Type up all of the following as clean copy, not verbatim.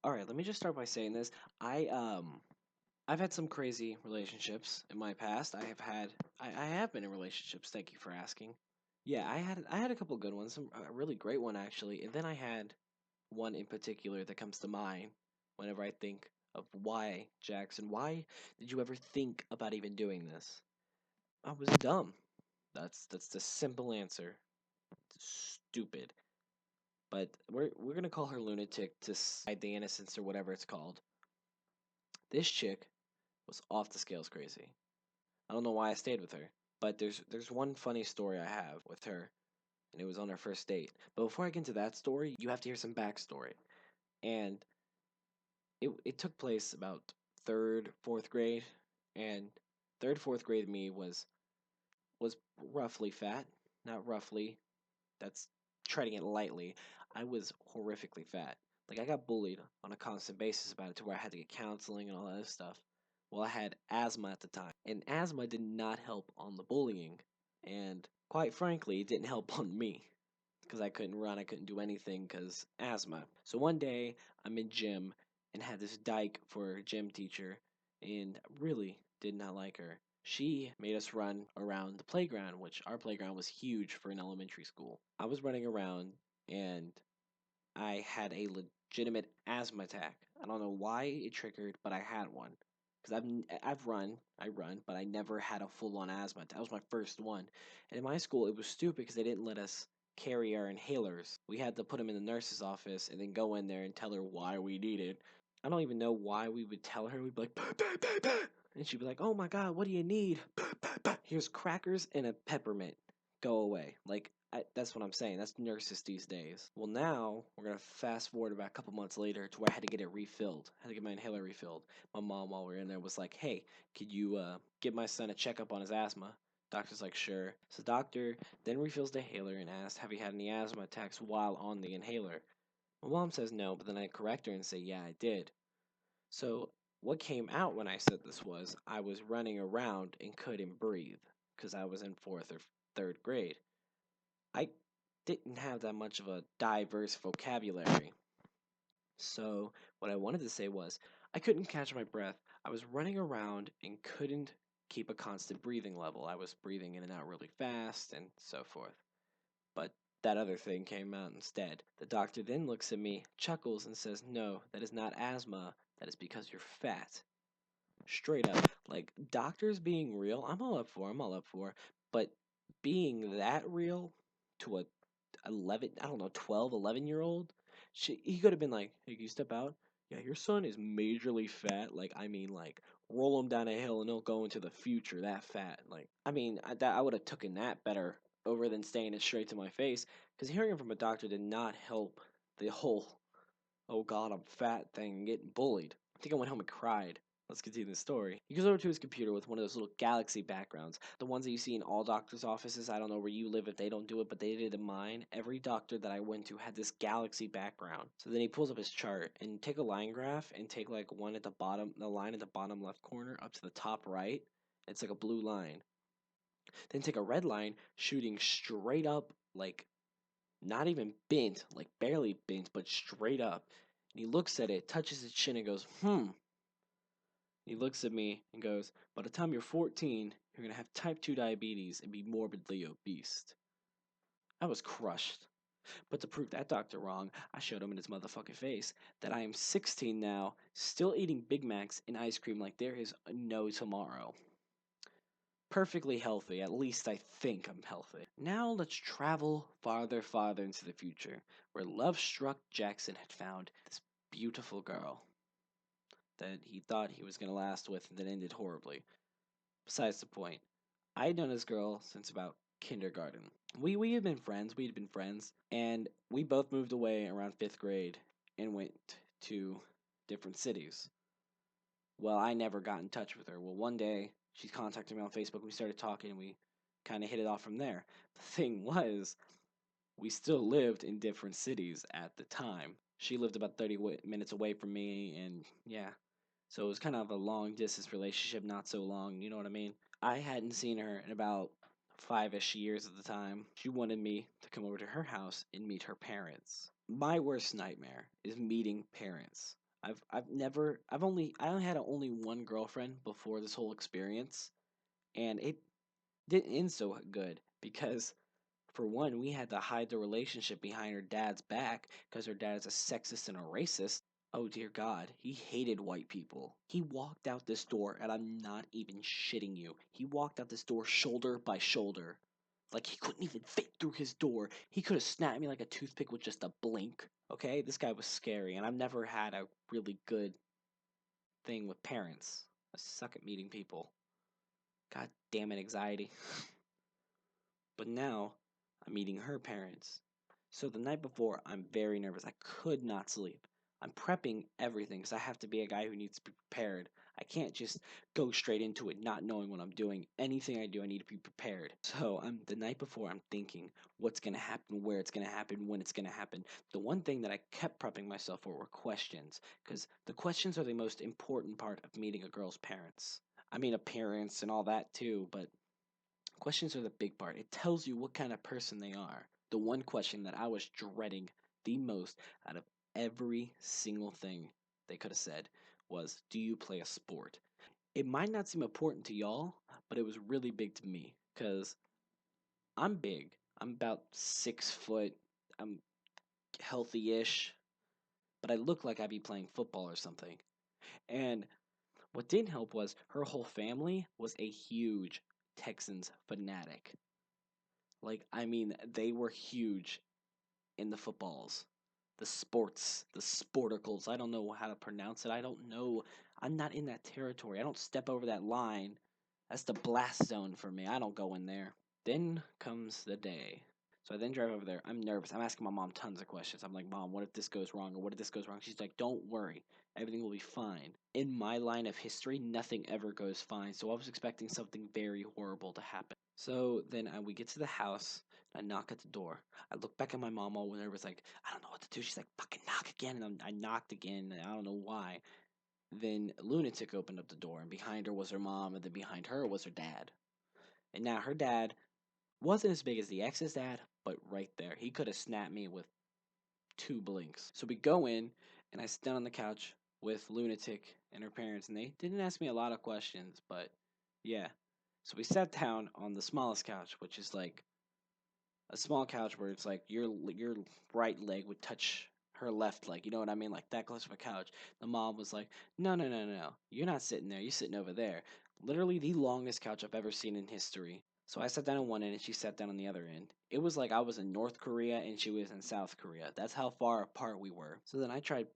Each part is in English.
All right, let me just start by saying this. I've had some crazy relationships in my past. I have been in relationships. Thank you for asking. Yeah, I had a couple good ones, a really great one actually, and then I had one in particular that comes to mind whenever I think of why Jackson. Why did you ever think about even doing this? I was dumb. That's the simple answer. Stupid. But we're gonna call her lunatic to hide the innocence or whatever it's called. This chick was off the scales crazy. I don't know why I stayed with her, but there's one funny story I have with her, and it was on our first date. But before I get into that story, you have to hear some backstory. And it took place about third, fourth grade, and third, fourth grade me was roughly fat, not roughly. That's treading it lightly. I was horrifically fat. Like I got bullied on a constant basis about it to where I had to get counseling and all that other stuff. Well, I had asthma at the time, and asthma did not help on the bullying. And quite frankly, it didn't help on me because I couldn't run, I couldn't do anything because asthma. So one day I'm in gym and had this dyke for a gym teacher, and really did not like her. She made us run around the playground, which our playground was huge for an elementary school. I was running around and I had a legitimate asthma attack. I don't know why it triggered, but I had one. Because I run, but I never had a full on asthma. That was my first one. And in my school, it was stupid because they didn't let us carry our inhalers. We had to put them in the nurse's office and then go in there and tell her why we needed. I don't even know why we would tell her. We'd be like, "Bah, bah, bah, bah." And she'd be like, "Oh my God, what do you need? Bah, bah, bah. Here's crackers and a peppermint. Go away." That's what I'm saying. That's nurses these days. Well, now we're gonna fast forward about a couple months later to where I had to get it refilled. I had to get my inhaler refilled. My mom, while we were in there, was like, "Hey, could you give my son a checkup on his asthma?" Doctor's like, "Sure." So doctor then refills the inhaler and asks, "Have you had any asthma attacks while on the inhaler?" My mom says no, but then I correct her and say, "Yeah, I did." So what came out when I said this was I was running around and couldn't breathe because I was in fourth or third grade. I didn't have that much of a diverse vocabulary. So, what I wanted to say was, I couldn't catch my breath. I was running around and couldn't keep a constant breathing level. I was breathing in and out really fast and so forth. But that other thing came out instead. The doctor then looks at me, chuckles, and says, "No, that is not asthma. That is because you're fat." Straight up. Like, doctors being real, I'm all up for. But being that real to a 11, I don't know, 12, 11-year old, he could have been like, "Hey, can you step out? Yeah, your son is majorly fat. Like, I mean, like, roll him down a hill and he'll go into the future that fat." Like, I mean, I would have taken that better over than saying it straight to my face. Because hearing it from a doctor did not help the whole, "oh God, I'm fat" thing and getting bullied. I think I went home and cried. Let's continue the story. He goes over to his computer with one of those little galaxy backgrounds. The ones that you see in all doctors' offices. I don't know where you live if they don't do it, but they did in mine. Every doctor that I went to had this galaxy background. So then he pulls up his chart and take a line graph and take like one at the bottom, the line at the bottom left corner up to the top right. It's like a blue line. Then take a red line shooting straight up, like not even bent, like barely bent, but straight up. And he looks at it, touches his chin, and goes, "Hmm." He looks at me and goes, "By the time you're 14, you're going to have type 2 diabetes and be morbidly obese." I was crushed. But to prove that doctor wrong, I showed him in his motherfucking face that I am 16 now, still eating Big Macs and ice cream like there is no tomorrow. Perfectly healthy, at least I think I'm healthy. Now let's travel farther, farther into the future, where love struck Jackson had found this beautiful girl that he thought he was going to last with and then ended horribly. Besides the point, I had known this girl since about kindergarten. We had been friends, and we both moved away around fifth grade and went to different cities. Well, I never got in touch with her. Well, one day she contacted me on Facebook. We started talking and we kind of hit it off from there. The thing was, we still lived in different cities at the time. She lived about 30 minutes away from me, and yeah. So it was kind of a long distance relationship, not so long, you know what I mean? I hadn't seen her in about 5-ish years at the time. She wanted me to come over to her house and meet her parents. My worst nightmare is meeting parents. I only had only one girlfriend before this whole experience, and it didn't end so good because for one, we had to hide the relationship behind her dad's back because her dad is a sexist and a racist. Oh dear God, he hated white people. He walked out this door, and I'm not even shitting you. He walked out this door shoulder by shoulder. Like he couldn't even fit through his door. He could have snapped me like a toothpick with just a blink. Okay, this guy was scary, and I've never had a really good thing with parents. I suck at meeting people. God damn it, anxiety. But now I'm meeting her parents. So the night before, I'm very nervous. I could not sleep. I'm prepping everything because I have to be a guy who needs to be prepared. I can't just go straight into it not knowing what I'm doing. Anything I do, I need to be prepared. So I'm the night before, I'm thinking what's going to happen, where it's going to happen, when it's going to happen. The one thing that I kept prepping myself for were questions because the questions are the most important part of meeting a girl's parents. I mean, appearance and all that too, but questions are the big part. It tells you what kind of person they are. The one question that I was dreading the most out of every single thing they could have said was, do you play a sport? It might not seem important to y'all, but it was really big to me because I'm big. I'm about 6 foot. I'm healthy ish, but I look like I'd be playing football or something. And what didn't help was her whole family was a huge Texans fanatic. Like, I mean, they were huge in the footballs, the sports, the sporticles. I don't know how to pronounce it. I don't know. I'm not in that territory. I don't step over that line. That's the blast zone for me. I don't go in there. Then comes the day. So I then drive over there. I'm nervous. I'm asking my mom tons of questions. I'm like, Mom, what if this goes wrong? Or what if this goes wrong? She's like, Don't worry. Everything will be fine. In my line of history, nothing ever goes fine. So I was expecting something very horrible to happen. So then we get to the house. I knock at the door. I look back at my mom all nervous, like, I don't know what to do. She's like, fucking knock again. And I knocked again. And I don't know why. Then Lunatic opened up the door, and behind her was her mom, and then behind her was her dad. And now her dad wasn't as big as the ex's dad, but right there. He could have snapped me with two blinks. So we go in, and I sit down on the couch with Lunatic and her parents, and they didn't ask me a lot of questions, but yeah. So we sat down on the smallest couch, which is like a small couch where it's like your right leg would touch her left leg. You know what I mean? Like that close of a couch. The mom was like, "No, no, no, no, no. You're not sitting there. You're sitting over there." Literally the longest couch I've ever seen in history. So I sat down on one end and she sat down on the other end. It was like I was in North Korea and she was in South Korea. That's how far apart we were. So then I tried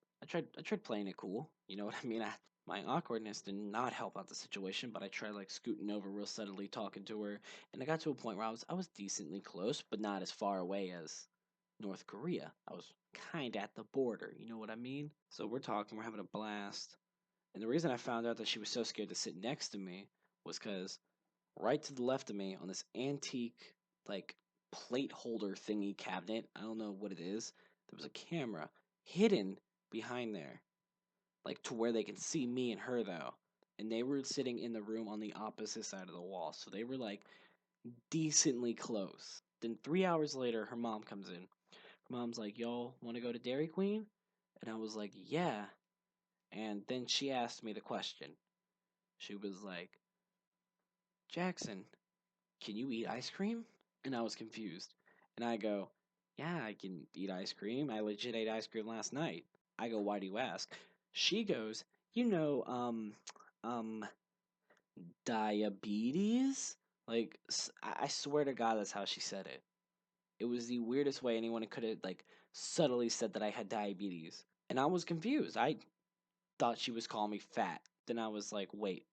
playing it cool. You know what I mean? My awkwardness did not help out the situation, but I tried like scooting over real subtly, talking to her, and I got to a point where I was decently close, but not as far away as North Korea. I was kind of at the border, you know what I mean? So we're talking, we're having a blast. And the reason I found out that she was so scared to sit next to me was because right to the left of me on this antique, like, plate holder thingy cabinet, I don't know what it is, there was a camera hidden behind there, like to where they can see me and her though. And they were sitting in the room on the opposite side of the wall. So they were like decently close. Then 3 hours later, her mom comes in. Her mom's like, "Y'all want to go to Dairy Queen?" And I was like, "Yeah." And then she asked me the question. She was like, "Jackson, can you eat ice cream?" And I was confused. And I go, "Yeah, I can eat ice cream. I legit ate ice cream last night." I go, "Why do you ask?" She goes, "You know, um, diabetes?" Like, I swear to God, that's how she said it. It was the weirdest way anyone could have like subtly said that I had diabetes. And I was confused. I thought she was calling me fat. Then I was like, wait,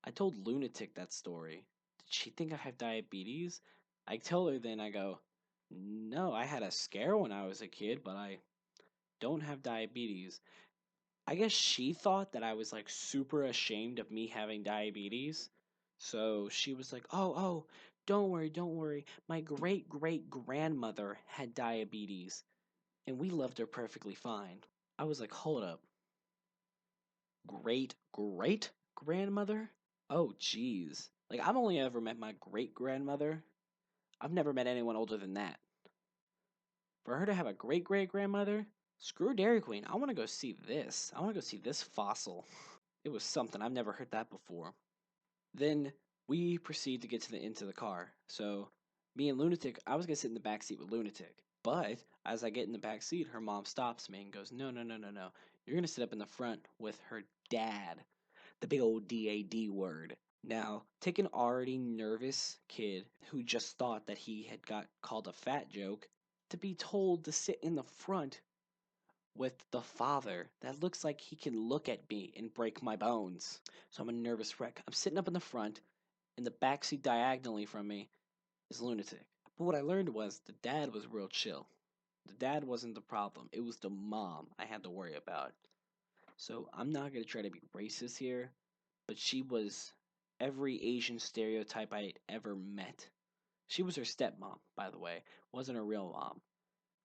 I told Lunatic that story. Did she think I have diabetes? I tell her then I go, no, I had a scare when I was a kid, but I don't have diabetes. I guess she thought that I was like super ashamed of me having diabetes. So she was like, oh, don't worry, don't worry. My great great grandmother had diabetes and we loved her perfectly fine. I was like, hold up. Great great grandmother? Oh, jeez. Like, I've only ever met my great grandmother. I've never met anyone older than that. For her to have a great great grandmother? Screw Dairy Queen. I want to go see this. I want to go see this fossil. It was something. I've never heard that before. Then we proceed to get into the car. So me and Lunatic, I was gonna sit in the back seat with Lunatic, but as I get in the back seat, her mom stops me and goes, "No, no, no, no, no. You're gonna sit up in the front with her dad." The big old DAD word. Now, take an already nervous kid who just thought that he had got called a fat joke to be told to sit in the front with the father that looks like he can look at me and break my bones. So I'm a nervous wreck. I'm sitting up in the front, and the backseat diagonally from me is Lunatic. But what I learned was the dad was real chill. The dad wasn't the problem. It was the mom I had to worry about. So I'm not gonna try to be racist here, but she was every Asian stereotype I'd ever met. She was her stepmom, by the way, wasn't her real mom.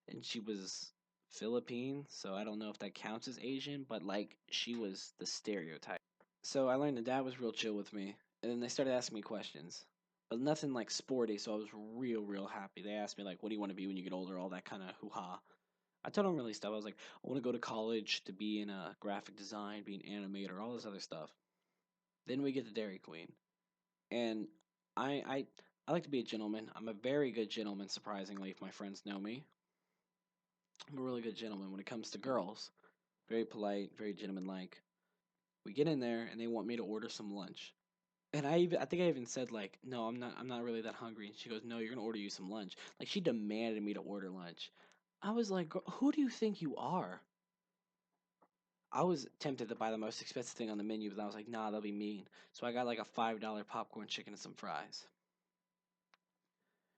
And she was Philippine, so I don't know if that counts as Asian, but like she was the stereotype. So I learned the dad was real chill with me, and then they started asking me questions, but nothing like sporty. So I was real happy. They asked me like, "What do you want to be when you get older?" All that kind of hoo ha. I told them really stuff. I was like, "I want to go to college to be in graphic design, be an animator, all this other stuff." Then we get to Dairy Queen, and I I I like to be a gentleman. I'm a very good gentleman, surprisingly, if my friends know me. I'm a really good gentleman when it comes to girls. Very polite, very gentleman-like. We get in there, and they want me to order some lunch. And I think I even said like, no, I'm not really that hungry. And she goes, no, you're gonna order you some lunch. Like she demanded me to order lunch. I was like, "Girl, who do you think you are?" I was tempted to buy the most expensive thing on the menu, but I was like, nah, that'll be mean. So I got like a $5 popcorn chicken and some fries.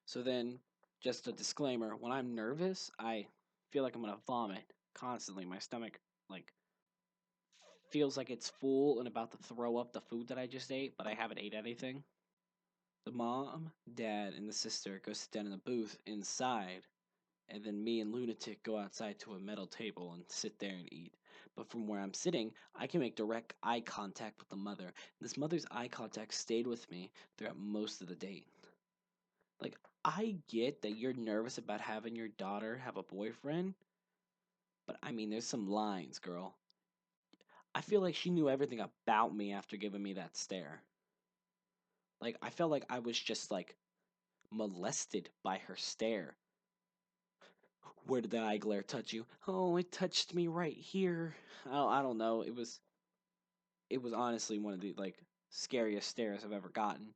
So then, just a disclaimer: when I'm nervous, I feel like I'm gonna vomit constantly. My stomach like feels like it's full and about to throw up the food that I just ate, but I haven't ate anything. The mom, dad, and the sister go sit down in the booth inside, and then me and Lunatic go outside to a metal table and sit there and eat. But from where I'm sitting, I can make direct eye contact with the mother. This mother's eye contact stayed with me throughout most of the date. Like, I get that you're nervous about having your daughter have a boyfriend, but I mean, there's some lines, girl. I feel like she knew everything about me after giving me that stare. Like, I felt like I was just like molested by her stare. Where did that eye glare touch you? Oh, it touched me right here. I don't know. It was honestly one of the like scariest stares I've ever gotten.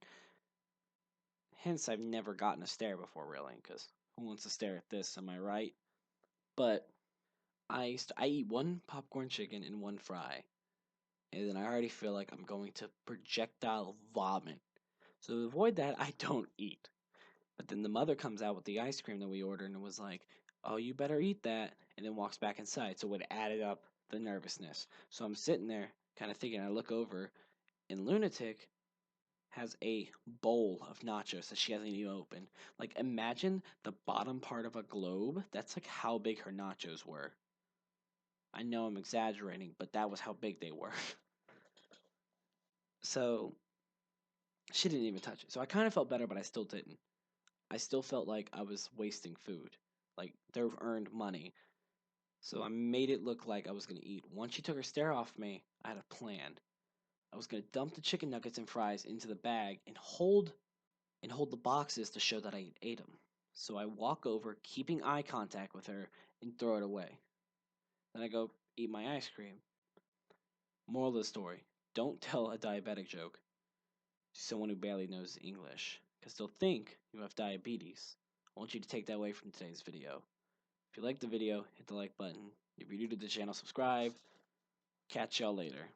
Hence, I've never gotten a stare before, really, because who wants to stare at this? Am I right? But I eat one popcorn chicken and one fry, and then I already feel like I'm going to projectile vomit. So to avoid that, I don't eat. But then the mother comes out with the ice cream that we ordered and was like, "Oh, you better eat that," and then walks back inside. So it added up the nervousness. So I'm sitting there, kind of thinking. I look over, and Lunatic has a bowl of nachos that she hasn't even opened. Like, imagine the bottom part of a globe. That's like how big her nachos were. I know I'm exaggerating, but that was how big they were. So she didn't even touch it. So I kind of felt better, but I still didn't. I still felt like I was wasting food. Like, they've earned money. So I made it look like I was going to eat. Once she took her stare off me, I had a plan. I was going to dump the chicken nuggets and fries into the bag and hold the boxes to show that I ate them. So I walk over, keeping eye contact with her, and throw it away. Then I go eat my ice cream. Moral of the story: don't tell a diabetic joke to someone who barely knows English, because they'll think you have diabetes. I want you to take that away from today's video. If you like the video, hit the like button. If you're new to the channel, subscribe. Catch y'all later.